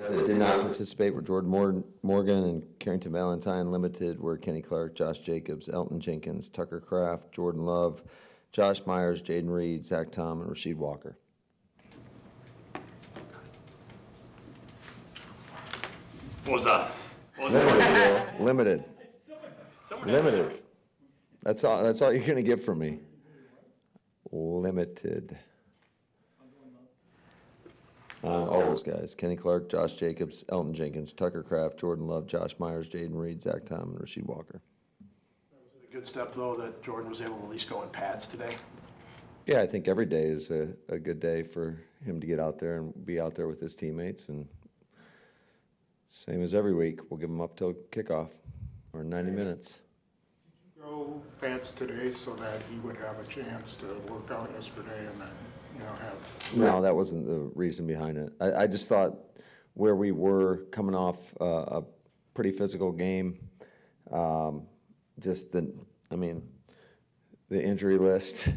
That did not participate were Jordan Morgan and Carrington Valentine. Limited were Kenny Clark, Josh Jacobs, Elton Jenkins, Tucker Kraft, Jordan Love, Josh Myers, Jaden Reed, Zach Tom, and Rasheed Walker. What was that? Limited. Limited. That's all you're going to get from me. Limited. All those guys. Kenny Clark, Josh Jacobs, Elton Jenkins, Tucker Kraft, Jordan Love, Josh Myers, Jaden Reed, Zach Tom, and Rasheed Walker. Was it a good step, though, that Jordan was able to at least go in pads today? Yeah, I think every day is a good day for him to get out there and be out there with his teammates. And same as every week, we'll give him up till kickoff or 90 minutes. Go pads today so that he would have a chance to work out yesterday and then, have. No, that wasn't the reason behind it. I just thought where we were coming off a pretty physical game, the injury list,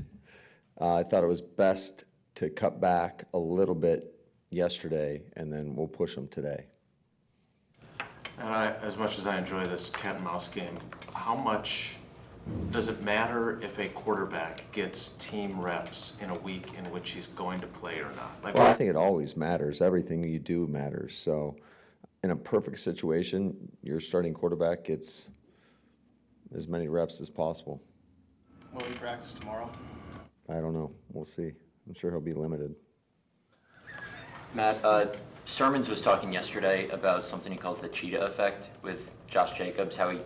I thought it was best to cut back a little bit yesterday, and then we'll push them today. And as much as I enjoy this cat and mouse game, how much does it matter if a quarterback gets team reps in a week in which he's going to play or not? Well, I think it always matters. Everything you do matters. So in a perfect situation, your starting quarterback gets as many reps as possible. Will he practice tomorrow? I don't know. We'll see. I'm sure he'll be limited. Matt, Sermons was talking yesterday about something he calls the cheetah effect with Josh Jacobs, how he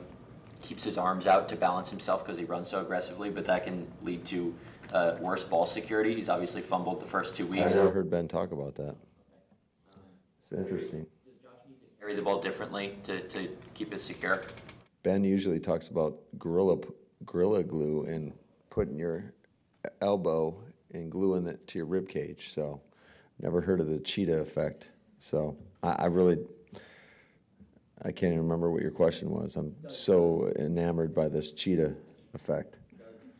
keeps his arms out to balance himself because he runs so aggressively, but that can lead to worse ball security. He's obviously fumbled the first 2 weeks. I never heard Ben talk about that. It's interesting. Does Josh need to carry the ball differently to keep it secure? Ben usually talks about gorilla glue and putting your elbow and gluing it to your rib cage. So never heard of the cheetah effect. So I can't even remember what your question was. I'm so enamored by this cheetah effect.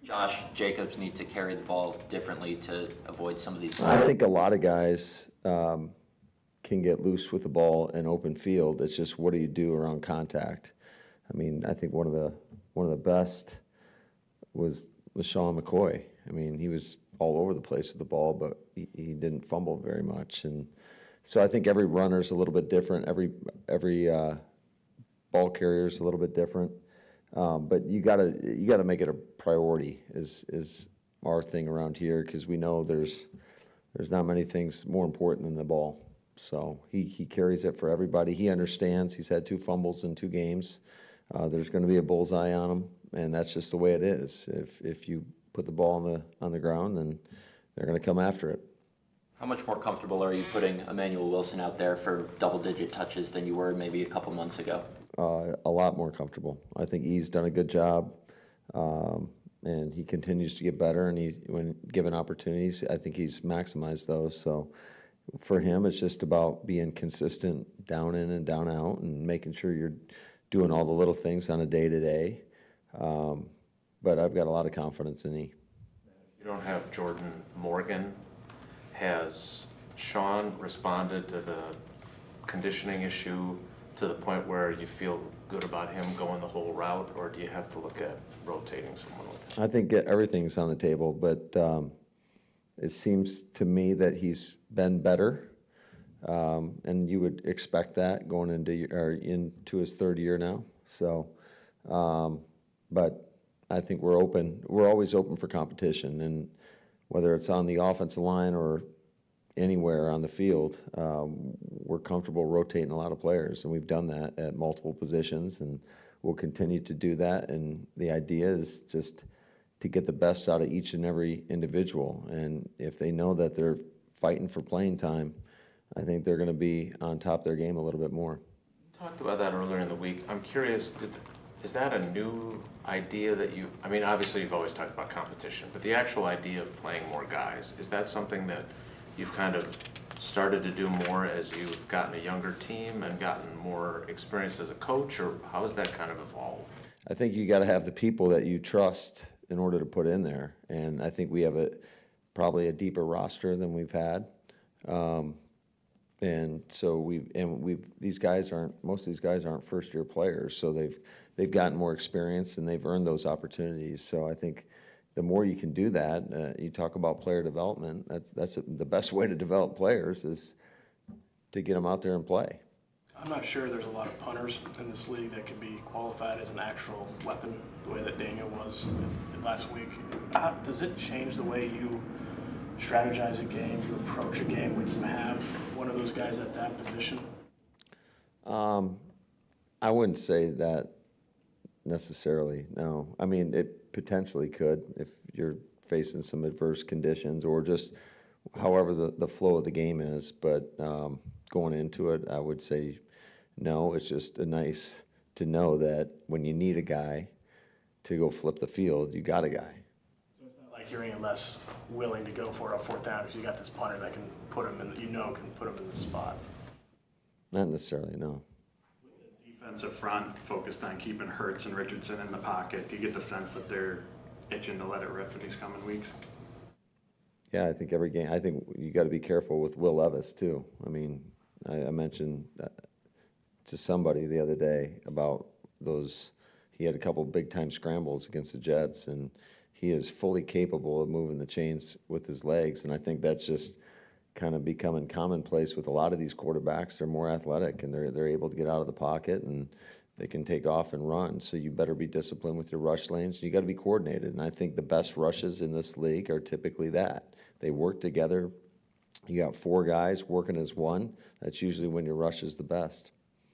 Josh Jacobs need to carry the ball differently to avoid some of these. I think a lot of guys can get loose with the ball in open field. It's just what do you do around contact? I mean, I think one of the best was Sean McCoy. I mean, he was all over the place with the ball, but he didn't fumble very much. And so I think every runner's a little bit different. Every ball carrier's a little bit different. But you gotta make it a priority is our thing around here, because we know there's not many things more important than the ball. So he carries it for everybody. He understands. He's had 2 fumbles in 2 games. There's going to be a bullseye on him, and that's just the way it is. If you put the ball on the ground, then they're going to come after it. How much more comfortable are you putting Emanuel Wilson out there for double-digit touches than you were maybe a couple months ago? A lot more comfortable. I think he's done a good job, and he continues to get better. And when given opportunities, I think he's maximized those. So for him, it's just about being consistent, down in and down out, and making sure you're doing all the little things on a day-to-day. But I've got a lot of confidence in he. You don't have Jordan Morgan. Has Sean responded to the conditioning issue to the point where you feel good about him going the whole route, or do you have to look at rotating someone with him? I think everything's on the table, but it seems to me that he's been better, and you would expect that going into his 3rd year now. So, but I think we're open. We're always open for competition, and whether it's on the offensive line or anywhere on the field, we're comfortable rotating a lot of players, and we've done that at multiple positions, and we'll continue to do that. And the idea is just to get the best out of each and every individual. And if they know that they're fighting for playing time, I think they're going to be on top of their game a little bit more. You talked about that earlier in the week. I'm curious, is that a new idea that I mean, obviously you've always talked about competition, but the actual idea of playing more guys, is that something that you've kind of started to do more as you've gotten a younger team and gotten more experience as a coach, or how has that kind of evolved? I think you got to have the people that you trust in order to put in there, and I think we have probably a deeper roster than we've had. And so most of these guys aren't first-year players, so they've gotten more experience and they've earned those opportunities. So I think the more you can do that, you talk about player development, that's the best way to develop players is to get them out there and play. I'm not sure there's a lot of punters in this league that could be qualified as an actual weapon, the way that Daniel was last week. Does it change the way you strategize a game, you approach a game when you have one of those guys at that position? I wouldn't say that necessarily, no. I mean, it potentially could if you're facing some adverse conditions or just however the flow of the game is. But going into it, I would say no. It's just nice to know that when you need a guy to go flip the field, you got a guy. So it's not like you're any less willing to go for it on fourth down because you got this punter that can put him in, can put him in the spot. Not necessarily, no. Defensive front focused on keeping Hurts and Richardson in the pocket. Do you get the sense that they're itching to let it rip in these coming weeks? Yeah, I think every game. I think you got to be careful with Will Levis too. I mean, I mentioned to somebody the other day about those. He had a couple big-time scrambles against the Jets, and he is fully capable of moving the chains with his legs. And I think that's just kind of becoming commonplace with a lot of these quarterbacks. They're more athletic, and they're able to get out of the pocket, and they can take off and run. So you better be disciplined with your rush lanes. You got to be coordinated. And I think the best rushes in this league are typically that. They work together. You got four guys working as one. That's usually when your rush is the best.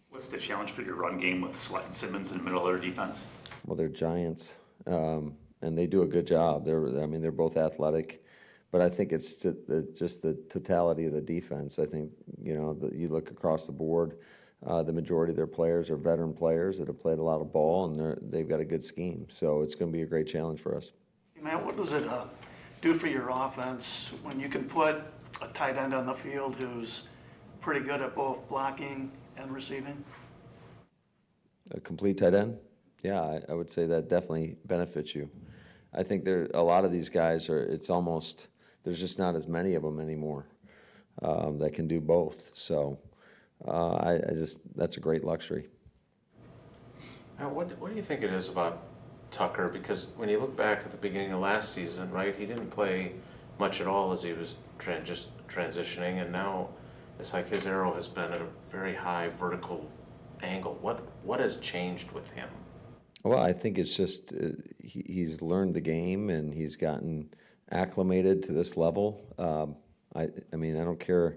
What's the challenge for your run game with Slett and Simmons in the middle of their defense? Well, they're giants, and they do a good job. They're both athletic, but I think it's just the totality of the defense. I think you look across the board. The majority of their players are veteran players that have played a lot of ball, and they've got a good scheme. So it's going to be a great challenge for us. Matt, what does it do for your offense when you can put a tight end on the field who's pretty good at both blocking and receiving? A complete tight end? Yeah, I would say that definitely benefits you. I think a lot of these guys there's just not as many of them anymore that can do both. So that's a great luxury. Now, what do you think it is about Tucker? Because when you look back at the beginning of last season, right, he didn't play much at all as he was transitioning, and now it's like his arrow has been at a very high vertical angle. What has changed with him? Well, I think it's just he's learned the game and he's gotten acclimated to this level. I mean, I don't care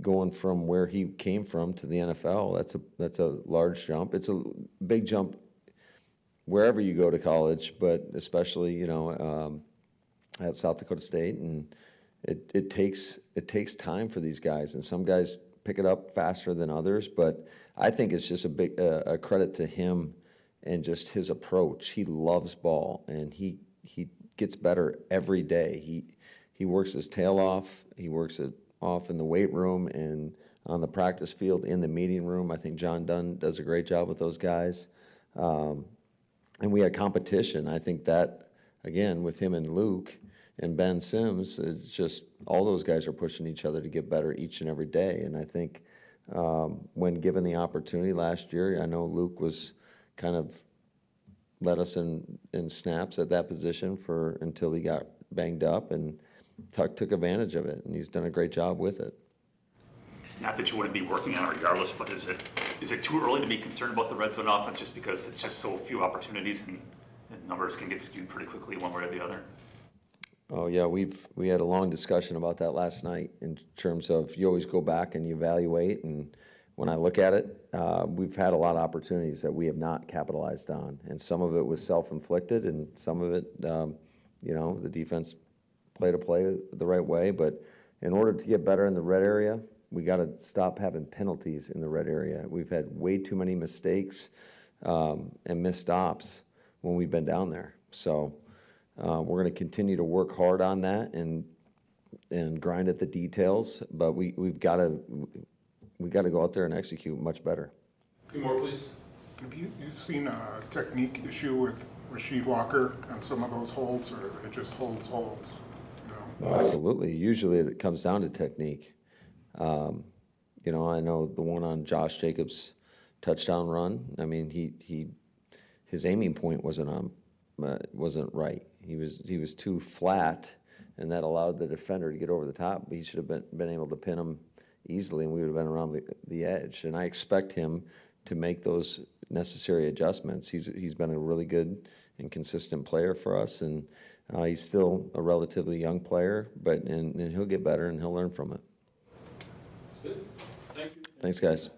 going from where he came from to the NFL. That's a large jump. It's a big jump wherever you go to college, but especially at South Dakota State, and it takes time for these guys, and some guys pick it up faster than others. But I think it's just a credit to him and just his approach. He loves ball, and he gets better every day. He works his tail off. He works it off in the weight room and on the practice field, in the meeting room. I think John Dunn does a great job with those guys. And we had competition. I think that, again, with him and Luke and Ben Sims, it's just all those guys are pushing each other to get better each and every day. And I think when given the opportunity last year, I know Luke was kind of led us in snaps at that position until he got banged up, and Tuck took advantage of it, and he's done a great job with it. Not that you wouldn't be working on it regardless, but is it too early to be concerned about the red zone offense just because it's just so few opportunities and numbers can get skewed pretty quickly one way or the other? Oh yeah, we had a long discussion about that last night in terms of you always go back and you evaluate, and when I look at it, we've had a lot of opportunities that we have not capitalized on, and some of it was self-inflicted, and some of it, the defense played a play the right way. But in order to get better in the red area, we got to stop having penalties in the red area. We've had way too many mistakes and missed stops when we've been down there. So we're going to continue to work hard on that and grind at the details. But we've got to go out there and execute much better. Two more, please. Have you seen a technique issue with Rasheed Walker on some of those holds, or it just holds? Absolutely. Usually it comes down to technique. You know, I know the one on Josh Jacobs' touchdown run. I mean, his aiming point wasn't right. He was too flat, and that allowed the defender to get over the top. He should have been able to pin him easily, and we would have been around the edge. And I expect him to make those necessary adjustments. He's been a really good and consistent player for us, and he's still a relatively young player, but and he'll get better and he'll learn from it. Good. Thank you. Thanks, guys.